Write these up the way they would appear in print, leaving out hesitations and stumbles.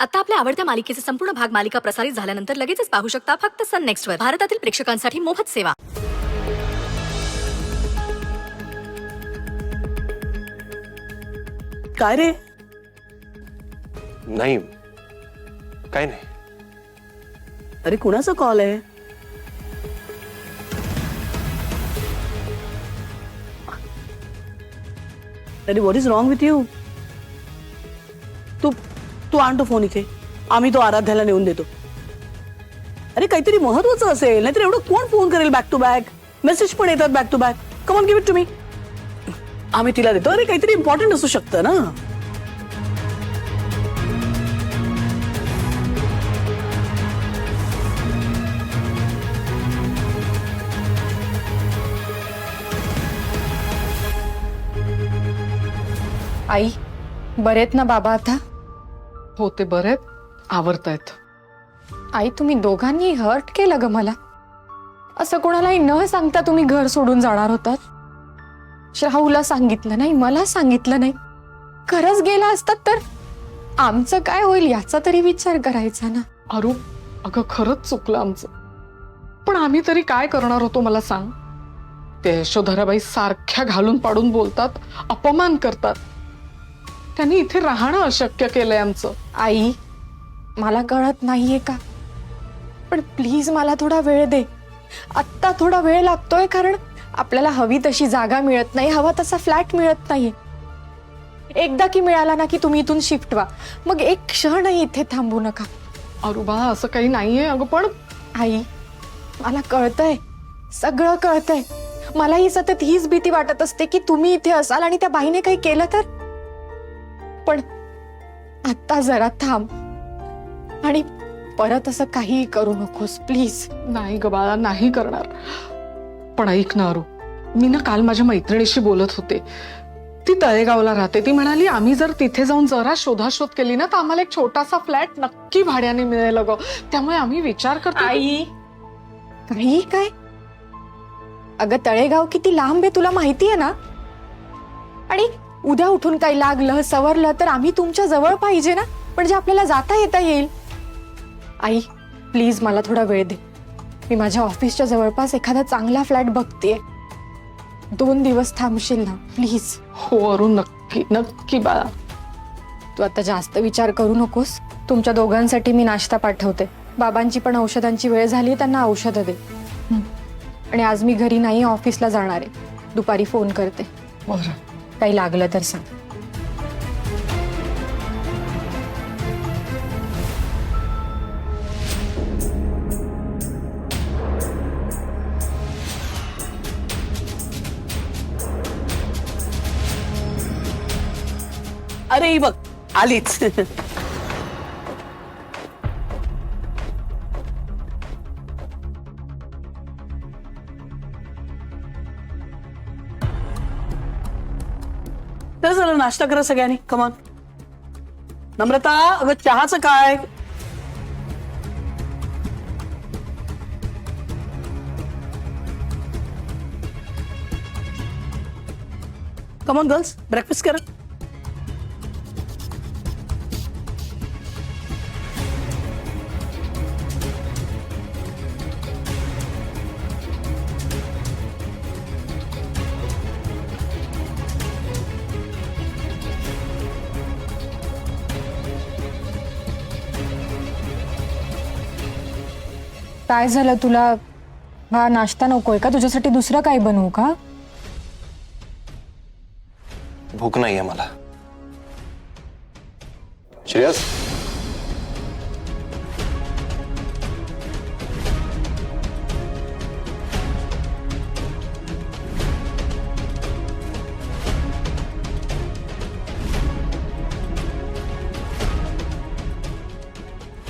आता आपल्या आवडत्या मालिकेचे संपूर्ण भाग मालिका प्रसारित झाल्यानंतर लगेचच पाहू शकता फक्त सन नेक्स्ट वर. भारतातील प्रेक्षकांसाठी मोफत सेवा. काय रे? नाही, काय नाही. अरे कुणाचा कॉल आहे? अरे what is wrong with you? तू तू आण तो फोन इथे. आम्ही तो आराध्याला नेऊन देतो. अरे काहीतरी महत्वाचं असेल, नाहीतर एवढं कोण फोन करेल बॅक टू बॅक? मेसेज पण येतात back to back. Come on, give it to me. आम्ही तिला देतो. अरे काहीतरी इम्पॉर्टंट असू शकतं ना. आई बरेत ना बाबा आता? होते बरेत, आवरतायत. आई तुम्ही दोघांनी हर्ट केलं ग मला. असं कोणालाही न सांगता तुम्ही घर सोडून जाणार होतात. श्राहूला सांगितलं नाही, मला सांगितलं नाही. खरंच गेला असतात तर आमचं काय होईल याचा तरी विचार करायचा ना. अरू, अगं खरंच चुकलं आमचं. पण आम्ही तरी काय करणार होतो मला सांग. ते यशोधराबाई सारख्या घालून पाडून बोलतात, अपमान करतात. त्यांनी इथे राहणं अशक्य केलंय आमचं. आई मला कळत नाहीये का, पण प्लीज मला थोडा वेळ दे. आत्ता थोडा वेळ लागतोय कारण आपल्याला हवी तशी जागा मिळत नाही, हवा तसा फ्लॅट मिळत नाहीये. एकदा की मिळाला ना की तुम्ही इथून शिफ्ट व्हा, मग एक क्षणही इथे थांबू नका. अरू बा, असं काही नाहीये अगं. पण आई मला कळतंय, सगळं कळतंय. मलाही सतत हीच भीती वाटत असते की तुम्ही इथे असाल आणि त्या बाईने काही केलं तर. पण आता जरा थांब आणि परत असं काही करू नकोस प्लीज. नाही ग बाळा, नाही करणार. पण ऐक ना अरू, मी ना काल माझ्या मैत्रिणीशी बोलत होते. ती तळेगावला राहते. ती म्हणाली आम्ही जर तिथे जाऊन जरा शोधाशोध केली ना तर आम्हाला एक छोटासा फ्लॅट नक्की भाड्याने मिळेल ग. त्यामुळे आम्ही विचार करतो. आई काही काय? अगं तळेगाव किती लांब आहे तुला माहितीये ना. आणि उद्या उठून काही लागलं सवरलं तर आम्ही तुमच्या जवळ पाहिजे ना, म्हणजे आपल्याला जाता येता येईल. आई प्लीज मला थोडा वेळ दे. मी माझ्या ऑफिसच्या जवळपास एखादा चांगला फ्लॅट बघतेय. 2 दिवस थांबशील ना प्लीज? हो अरू, नक्की नक्की बाळा. तू आता जास्त विचार करू नकोस. तुमच्या दोघांसाठी मी नाश्ता पाठवते. बाबांची पण औषधांची वेळ झाली, त्यांना औषधं दे. आणि आज मी घरी नाही, ऑफिसला जाणार आहे. दुपारी फोन करते. बरं. काही लागलं तर सांग. अरे ही बघ आलीच. तर चला नाश्ता करा सगळ्यांनी. कमान. नम्रता, अगं चहाचं काय? कमान गर्ल्स, ब्रेकफास्ट करा. काय झालं तुला? हा नाश्ता नकोय का? तुझ्यासाठी दुसरं काही बनवू का? भूक नाहीये मला. श्रेयस,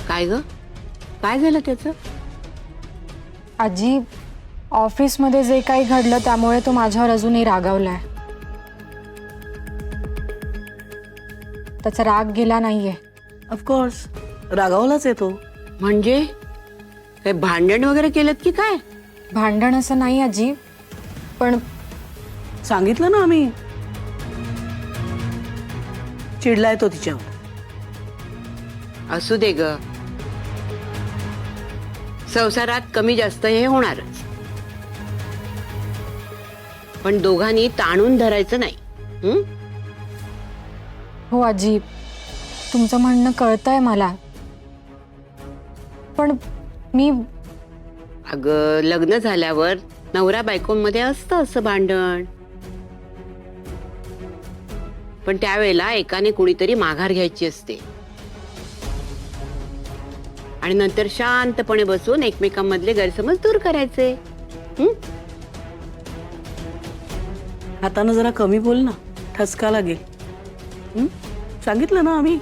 काय ग? काय झालं त्याचं? आजी ऑफिसमध्ये जे काही घडलं त्यामुळे तो माझ्यावर अजूनही रागावलाय. त्याचा राग गेला नाहीये. ऑफकोर्स रागावलाच येतो. म्हणजे काय भांडण वगैरे केलं की काय? भांडण असं नाही आजी, पण सांगितलं ना आम्ही. चिडलाय तो तिच्यावर. असू दे ग, संसारात कमी जास्त हे होणारच, पण दोघांनी ताणून धरायचं नाही. हं? हो आजी, तुमचं म्हणणं कळतंय मला, पण मी अगं लग्न झाल्यावर नवरा बायकोंमध्ये असतं असं भांडण, पण त्यावेळेला एकाने कुणीतरी माघार घ्यायची असते आणि नंतर शांतपणे बसून एकमेकांमधले गैरसमज दूर करायचे. हं? हातानं जरा कमी बोल ना, ठसका लागेल. हं? सांगितलं ना आम्ही,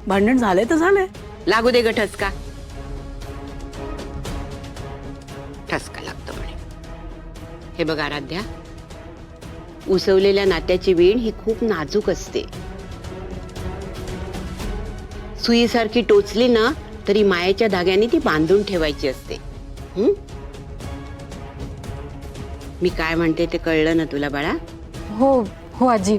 भांडण झालंय तर झालंय. लागू दे ग ठसका. ठसका लागतो म्हणे. हे बघ आराध्या, उसवलेल्या नात्याची वीण ही खूप नाजूक असते. सुईसारखी टोचली ना तरी मायेच्या धाग्याने ती बांधून ठेवायची असते. हं? मी काय म्हणते ते कळलं ना तुला बाळा? हो हो आजी.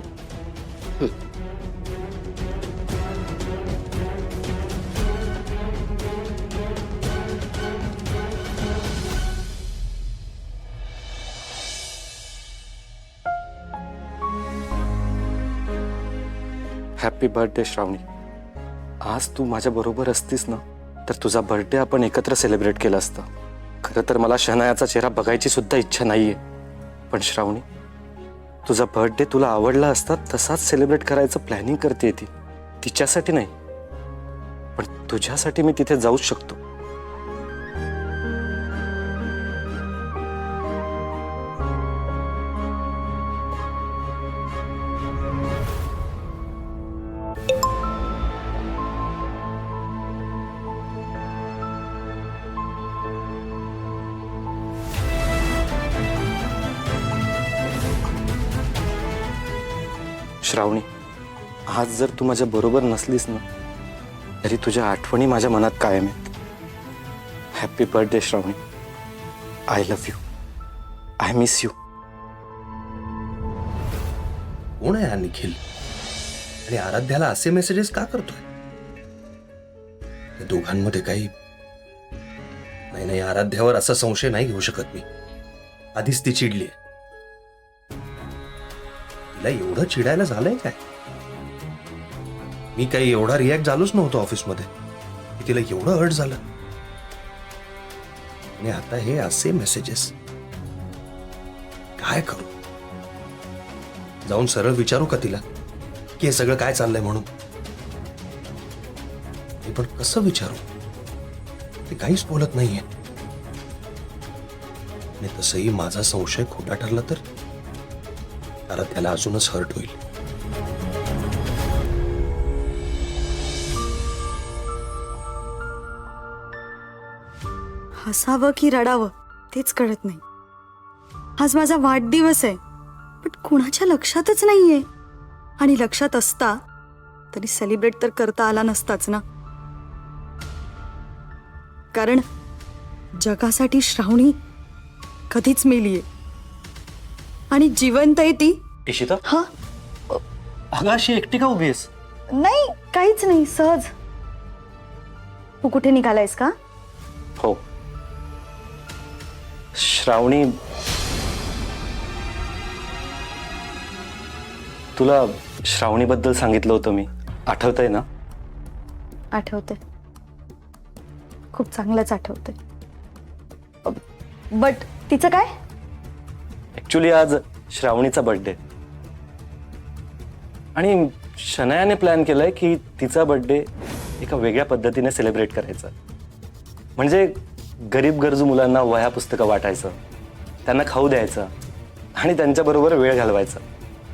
हॅपी बर्थडे श्रावणी. आज तू माझ्या बरोबर असतीस ना तर तुझा बर्थडे आपण एकत्र सेलिब्रेट केला असता. खरं तर मला शनायाचा चेहरा बघायची सुद्धा इच्छा नाहीये, पण श्रावणी तुझा बर्थडे तुला आवडला असता तसाच सेलिब्रेट करायचं प्लॅनिंग करते ती. तिच्यासाठी नाही पण तुझ्यासाठी मी तिथे जाऊच शकतो. श्रावणी, आज जर तू माझ्या बरोबर नसलीस ना तरी तुझ्या आठवणी माझ्या मनात कायम आहेत. Happy birthday Shravani. I love you. I miss you. कोण आहे हा निखिल आणि आराध्याला असे मेसेजेस का करतोय? त्या दोघांमध्ये काही नाही. आराध्यावर असा संशय नाही घेऊ शकत मी. आधीच ती चिडली. तिला एवढं चिडायला झालंय काय? मी काही एवढा रिॲक्ट झालोच नव्हतो ऑफिसमध्ये की तिला एवढं हर्ट झालं. आणि आता हे असे मेसेजेस. काय करू? जाऊन सरळ विचारू का तिला की हे सगळं काय चाललंय म्हणून? पण कसं विचारू? ते काहीच बोलत नाहीये. आणि तसंही माझा संशय खोटा ठरला तर त्याला अजूनच हर्ट होईल. हसावं की रडावं तेच कळत नाही. आज माझा वाढदिवस आहे पण कुणाच्या लक्षातच नाहीये. आणि लक्षात असता तरी सेलिब्रेट तर करता आला नसताच ना, कारण जगासाठी श्रावणी कधीच मेलीये आणि जिवंत आहे ती. इशिता, हा अगं अशी एकटी का उभी आहेस? नाही, काहीच नाही, सहज. तू कुठे निघालायस का? हो श्रावणी, तुला श्रावणीबद्दल सांगितलं होतं मी, आठवतंय ना? आठवते, खूप चांगलंच आठवते. बट तिचं काय? ऍक्च्युली आज श्रावणीचा बर्थडे आणि शनायाने प्लॅन केलाय की तिचा बर्थडे एका वेगळ्या पद्धतीने सेलिब्रेट करायचा. म्हणजे गरीब गरजू मुलांना वह्या पुस्तकं वाटायचं, त्यांना खाऊ द्यायचं आणि त्यांच्याबरोबर वेळ घालवायचा,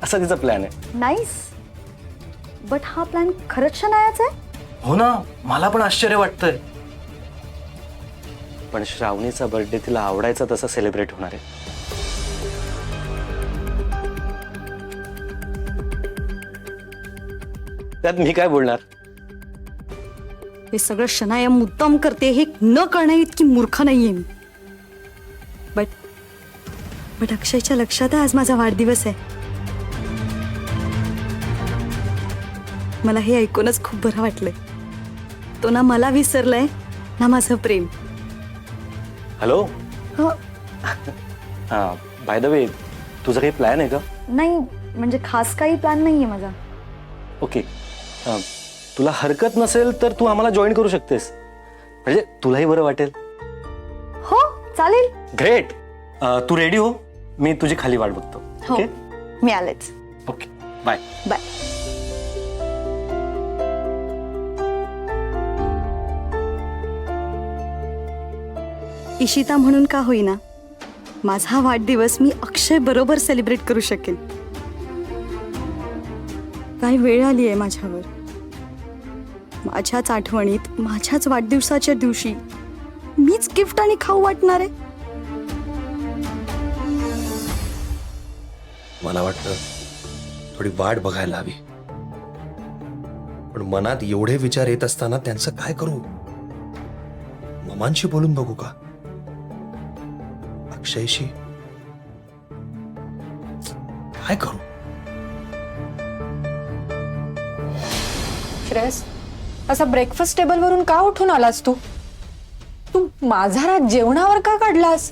असा तिचा प्लॅन आहे. नाईस. बट हा प्लॅन खरंच शनायाचा आहे? हो ना, मला पण आश्चर्य वाटतंय. पण श्रावणीचा बर्थडे तिला आवडायचा तसा सेलिब्रेट होणार आहे. त्यात मी काय बोलणार? हे सगळं शनाया मुद्दाम करते हे न कळण्या इतकी मूर्ख नाहीये मी. बट अक्षयच्या लक्षात आहे आज माझा वाढदिवस आहे. मला हे ऐकूनच खूप बरं वाटलंय. तो ना मला विसरलाय ना माझं प्रेम. हॅलो हो. हां, बाय द वे तुझा काही प्लॅन आहे का? नाही म्हणजे खास काही प्लॅन नाहीये माझा. ओके, तुला हरकत नसेल तर तू आम्हाला जॉईन करू शकतेस, म्हणजे तुलाही बरं वाटेल. हो चालेल. ग्रेट. तू रेडी हो, मी तुझी खाली वाट बघतो. हो ओके मी आलेच. Okay, bye. बाय. इशिता म्हणून का होईना माझा वाढदिवस मी अक्षय बरोबर सेलिब्रेट करू शकेन. काही वेळ आली आहे माझ्यावर. माझ्याच आठवणीत माझ्याच वाढदिवसाच्या दिवशी मीच गिफ्ट आणि खाऊ वाटणार आहे. मला वाटतं थोडी वाट बघायला हवी, पण मनात एवढे विचार येत असताना त्यांचं काय करू? ममांशी बोलून बघू का? अक्षयशी काय करू? श्रेयस, असा ब्रेकफास्ट टेबल वरून का उठून आलास तू? तू माझा राग जेवणावर का काढलास?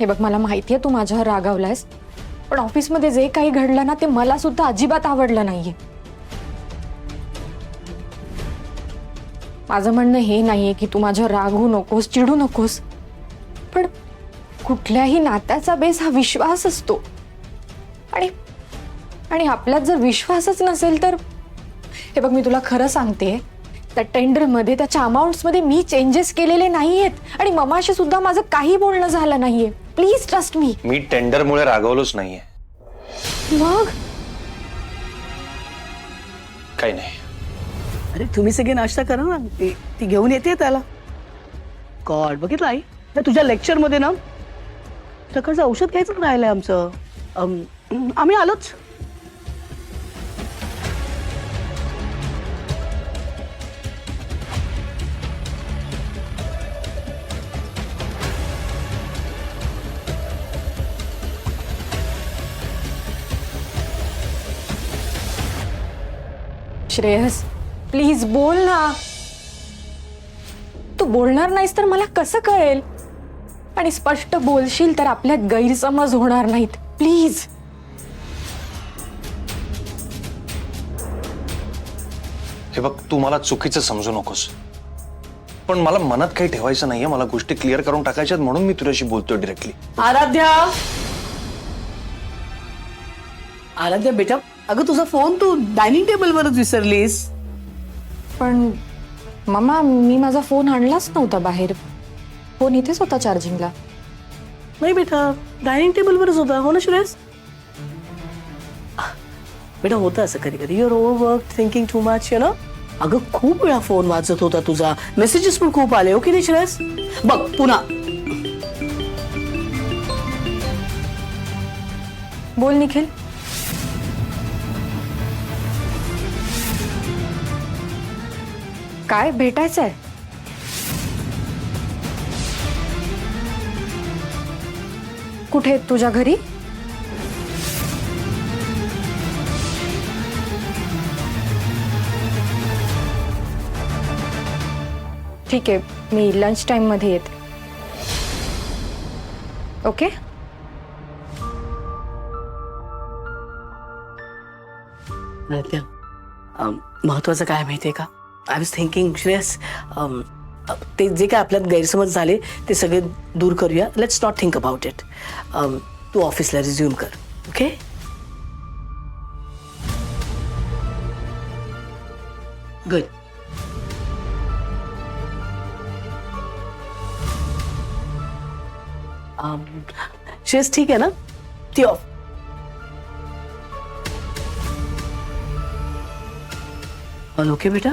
हे बघ, मला माहितीये तू माझ्यावर रागावलायस, पण ऑफिसमध्ये जे काही घडलं ना ते मला सुद्धा अजिबात आवडलं नाहीये. माझं म्हणणं हे नाहीये की तू माझ्यावर रागवू नकोस, चिडू नकोस, पण कुठल्याही नात्याचा बेस हा विश्वास असतो. आणि आपल्यात जर विश्वासच नसेल तर, हे बघ मी तुला खरं सांगते, त्या टेंडरमध्ये त्याच्या अमाऊंट्समध्ये मी चेंजेस केलेले नाहीयेत आणि ममाशी सुद्धा माझं काही बोलणं झालं नाहीये. Please trust me. मी टेंडरमुळे रागवलोच नाहीये. मग काही नाही. अरे तुम्ही सगळे नाश्ता करा ना, ती घेऊन येते त्याला. गॉड, बघितलं आई, त्या तुझ्या लेक्चर मध्ये ना सकाळचं औषध घ्यायचं राहिलंय आमचं. आम्ही आलोच. श्रेयस, प्लीज बोल ना. तू बोलणार नाहीस तर मला कसं कळेल? आणि स्पष्ट बोलशील तर आपल्यात गैरसमज होणार नाहीत. प्लीज. हे बघ, तू मला चुकीचं समजू नकोस, पण मला मनात काही ठेवायचं नाहीये. मला गोष्टी क्लिअर करून टाकायच्यात म्हणून मी तुझ्याशी बोलतोय डिरेक्टली. आराध्या बेटा, अगं तुझा फोन तू डायनिंग टेबलवरच विसरलीस. पण मम्मा, मी माझा फोन आणलाच नव्हता बाहेर. फोन इथेच होता चार्जिंगला. नाही बेटा, डायनिंग टेबलवरच होता. हो ना श्रेयस? बेटा होतं असं कधी कधी. Your overwork, thinking too much, you know. अगं खूप वेळा फोन वाजत होता तुझा, मेसेजेस पण खूप आले. हो की नाही श्रेयस? बघ पुन्हा बोल निखिल. काय भेटायचंय? कुठे? तुझ्या घरी? ठीक आहे, मी लंच टाइम मध्ये येते. ओके. आराध्या, महत्वाचं काय माहितीये का? आय वॉज थिंकिंग श्रेयस, ते जे काय आपल्यात गैरसमज झाले ते सगळे दूर करूया. Let's not think about it. तू ऑफिसला रिझ्यूम कर. ओके? गुड. श्रेयस ठीक आहे ना? ती ऑफ. ऑल ओके बेटा?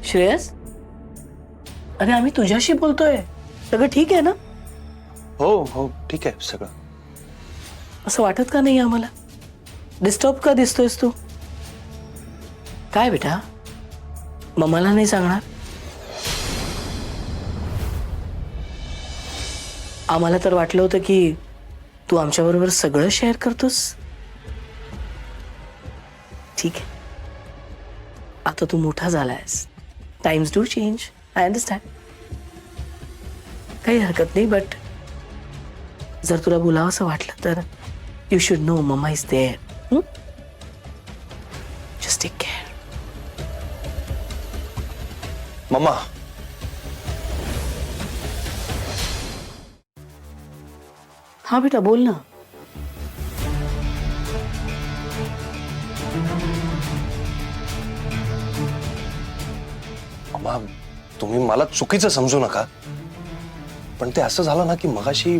श्रेयस, अरे आम्ही तुझ्याशी बोलतोय. सगळं ठीक आहे ना? हो हो, ठीक आहे सगळं. असं वाटत का नाही आम्हाला? डिस्टर्ब का दिसतोयस तू? काय बेटा, मम्माला नाही सांगणार? आम्हाला तर वाटलं होतं की तू आमच्याबरोबर सगळं शेअर करतोस. ठीक आहे, आता तू मोठा झालायस, times do change, I understand, काही हरकत नाही. बट जर तुला बोलावंसं वाटलं तर you should know mamma is there. Just take care. Mamma, हा बेटा बोल ना. मम्मा, तुम्ही मला चुकीचं समजू नका, पण ते असं झालं ना की मगाशी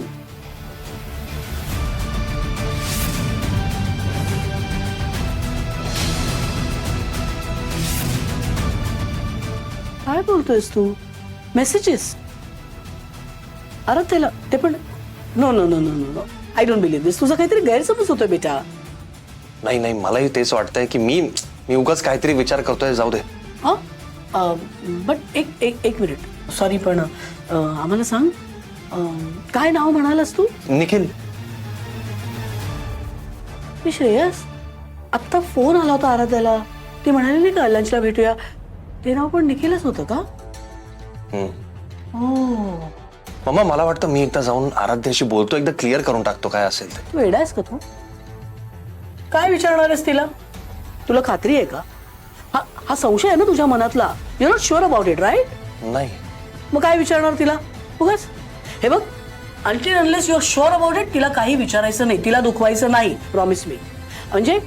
काय बोलतोयस तू? मेसेजेस? अरे त्याला ते पण no no no no no no, I don't believe this. तुझा काहीतरी गैरसमज होतोय बेटा. नाही नाही, मलाही तेच वाटतंय की मी उगाच काहीतरी विचार करतोय. जाऊ दे. हा बट एक मिनिट, सॉरी, पण आम्हाला सांग, काय नाव म्हणालास तू? निखिल. मी श्रेयस, आत्ता फोन आला होता आराध्याला, ती म्हणाली नाही का लंचला भेटूया, ते नाव पण निखिलच होतं का? हो. मम्मा, मला वाटतं मी एकदा जाऊन आराध्याशी बोलतो, एकदा क्लिअर करून टाकतो काय असेल ते. तू वेडायस का तू? काय विचारणार आहेस तिला? तुला खात्री आहे का? हा संशय आहे ना तुझ्या मनातला? You not sure about it, right? नाही. मग काय विचारणार तिला उगाच? हे बघ, until unless you are sure about it, तिला काही विचारायचं नाही, तिला दुखवायचं नाही, प्रॉमिस मी. म्हणजे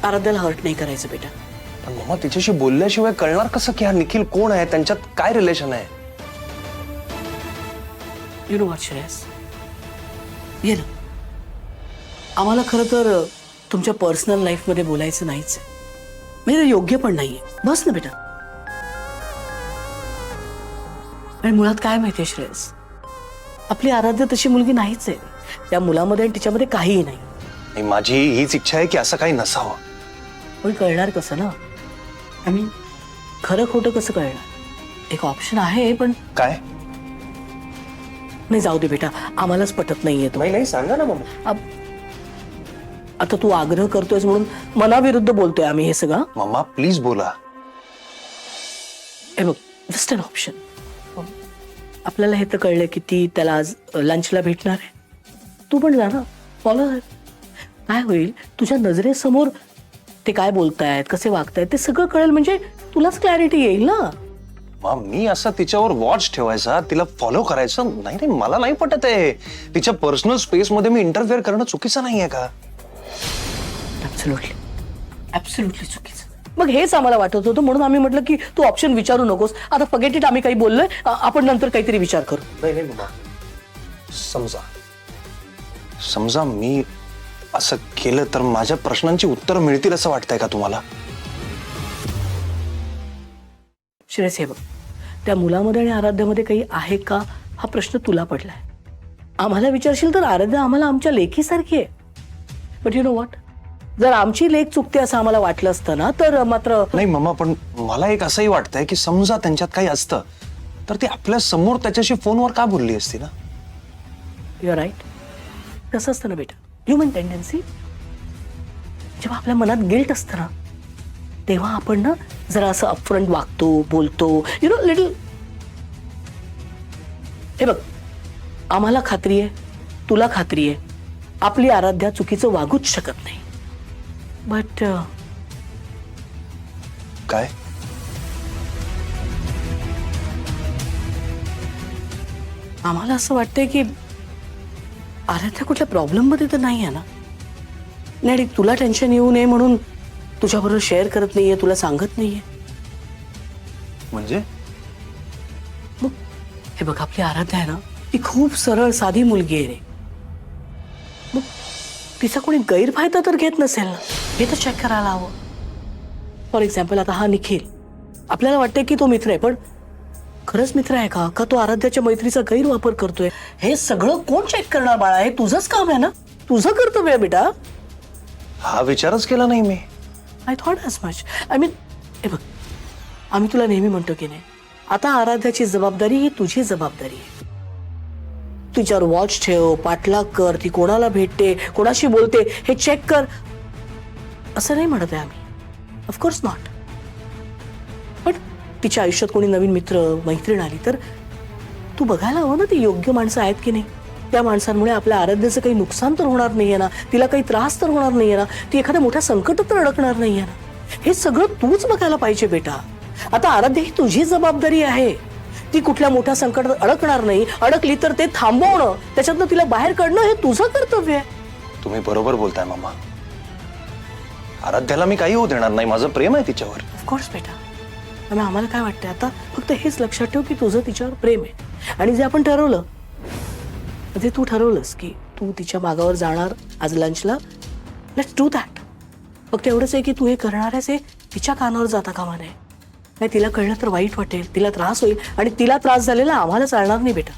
आराध्याला हर्ट नाही करायचं बेटा. पण मम्मा, तिच्याशी बोलल्याशिवाय कळणार कसं की हा निखिल कोण आहे, त्यांच्यात काय रिलेशन आहे? यू नो व्हॉट श्रेयस, ये ना, आम्हाला खरं तर तुमच्या पर्सनल लाईफमध्ये बोलायचं नाहीच, म्हणजे ते योग्य पण नाहीये. बस ना बेटा. आणि मुळात काय माहितीये श्रेयस, आपली आराध्य तशी मुलगी नाहीच आहे. त्या मुलामध्ये आणि तिच्यामध्ये काहीही नाही. आणि माझी हीच इच्छा आहे की असं काही नसावं. पण कळणार कसं ना? आय मीन, खरं खोटं कसं कळणार? एक ऑप्शन आहे, पण काय? नाही, जाऊ दे बेटा, आम्हालाच पटत नाहीये तो. नाही नाही, सांगा ना मम्मा. आता तू आग्रह करतोयस म्हणून मनाविरुद्ध बोलतोय आम्ही हे सगळं? मम्मा प्लीज बोला. हे बघ, जस्ट अन ऑप्शन. आपल्याला हे तर कळलं की ती त्याला आज लंचला भेटणार आहे. तू पण जा ना, फॉलो कर. काय होईल, तुझ्या नजरेसमोर ते काय बोलतायत, कसे वागतायत ते सगळं कळेल, म्हणजे तुलाच क्लॅरिटी येईल ना. मग मी असं तिच्यावर वॉच ठेवायचा, तिला फॉलो करायचं नाही? नाही, मला नाही पटत आहे. तिच्या पर्सनल स्पेस मध्ये मी इंटरफेअर करणं चुकीचं नाहीये का? ऍब्सोल्युटली चुकीचं. मग हेच आम्हाला वाटत होतं, म्हणून आम्ही म्हटलं की तू ऑप्शन विचारू नकोस. आता फॉरगेट इट, आम्ही काही बोललोय, आपण नंतर काहीतरी विचार करू. नाही नाही मम्मा, समजा मी असं केलं तर माझ्या प्रश्नांची उत्तर मिळतील असं वाटतंय का तुम्हाला? श्रेयस, हे बघ, त्या मुलामध्ये आणि आराध्यामध्ये काही आहे का हा प्रश्न तुला पडलाय. आम्हाला विचारशील तर आराध्या आम्हाला आमच्या लेकीसारखी आहे. बट यू नो व्हॉट, जर आमची लेक चुकते असं आम्हाला वाटलं असतं ना, तर मात्र नाही मम्मा, पण मला एक असंही वाटतंय की समजा त्यांच्यात काही असतं तर ती आपल्या समोर त्याच्याशी फोनवर का बोलली असती ना? You are right. कसं असतं ना बेटा, ह्युमन टेंडन्सी, जेव्हा आपल्या मनात गिल्ट असतं ना, तेव्हा आपण ना जरा असं अपफ्रंट वागतो, बोलतो, यु नो, लिटल. हे बघ, आम्हाला खात्री आहे, तुला खात्री आहे, आपली आराध्या चुकीचं वागूच शकत नाही. बट काय? आम्हाला असं वाटतंय की आराध्या कुठल्या प्रॉब्लेम मध्ये तर नाही आहे ना. नाही, तुला टेन्शन येऊ नये म्हणून तुझ्याबरोबर शेअर करत नाहीये, तुला सांगत नाहीये. म्हणजे? मग हे बघ, आपली आराध्या आहे ना, ती खूप सरळ साधी मुलगी आहे रे. मग तिचा कोणी गैरफायदा तर घेत नसेल ना, हे तर चेक करायला हवं. फॉर एक्झाम्पल, आता हा निखिल, आपल्याला वाटतंय की तो मित्र आहे, पण खरंच मित्र आहे का? का तो आराध्याच्या मैत्रीचा गैरवापर करतोय? हे सगळं कोण चेक करणार बाळा? हे तुझंच काम आहे ना, तुझं कर्तव्य आहे बेटा. हा विचारच केला नाही मी. I thought as much. I mean, हे बघ, आम्ही तुला नेहमी म्हणतो की नाही, आता आराध्याची जबाबदारी ही तुझी जबाबदारी आहे. तिच्यावर वॉच ठेव, पाठलाग कर, ती कोणाला भेटते, कोणाशी बोलते हे चेक कर, असं नाही म्हणत आहे आम्ही. Of course not. पण तिच्या आयुष्यात कोणी नवीन मित्र मैत्रीण आली तर तू बघायला हवं ना ती योग्य माणसं आहेत की नाही. त्या माणसांमुळे आपल्या आराध्याचं काही नुकसान तर होणार नाहीये ना, तिला काही त्रास तर होणार नाहीये ना, ती एखाद्या मोठ्या संकटात तर अडकणार नाहीये ना. हे सगळं तूच बघायला पाहिजे बेटा. आता आराध्य ही तुझी जबाबदारी आहे. ती कुठल्या मोठ्या संकटात अडकणार नाही, अडकली तर ते थांबवणं, त्याच्यातनं तिला बाहेर काढणं हे तुझं कर्तव्य आहे. तुम्ही बरोबर बोलताय मामा. आराध्याला मी काही होऊ देणार नाही, माझं प्रेम आहे तिच्यावर. ऑफकोर्स बेटा. आणि आम्हाला काय वाटतंय आता फक्त हेच लक्षात ठेव की तुझं तिच्यावर प्रेम आहे. आणि जे आपण ठरवलं ते तू ठरवलंस की तू तिच्या मागावर जाणार आज लंचला, लेट्स डू दॅट. फक्त एवढंच आहे की तू हे करणार आहेस हे तिच्या कानावर जाता कामा नये. नाही तिला कळलं तर वाईट वाटेल, तिला त्रास होईल आणि तिला त्रास झालेला आम्हाला चालणार नाही बेटा.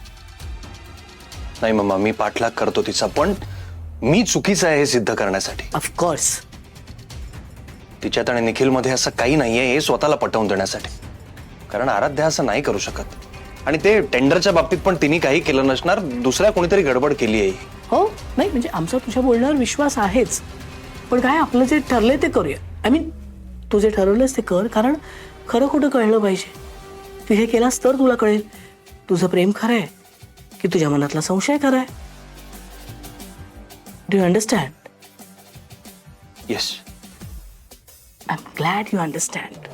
नाही मम्मा, मी पाठलाग करतो तिचा, पण मी चुकीचं आहे हे सिद्ध करण्यासाठी. ऑफकोर्स. तिच्यात आणि निखिलमध्ये असं काही नाहीये हे स्वतःला पटवून देण्यासाठी. कारण आराध्या असं नाही करू शकत. आणि ते टेंडरच्या बाबतीत पण तिने काही केलं नसणार, दुसऱ्या कोणीतरी गडबड केली आहे. हो नाही म्हणजे आमचा तुझ्या बोलण्यावर विश्वास आहेच, पण काय आपलं जे ठरलंय ते करूया. आय मीन तू जे ठरवलंस ते कर, कारण खरं खोटं कळलं पाहिजे. तू हे केलास तर तुला कळेल तुझं प्रेम खरं आहे की तुझ्या मनातला संशय खरा आहे. Do you understand? Yes. I am glad you understand.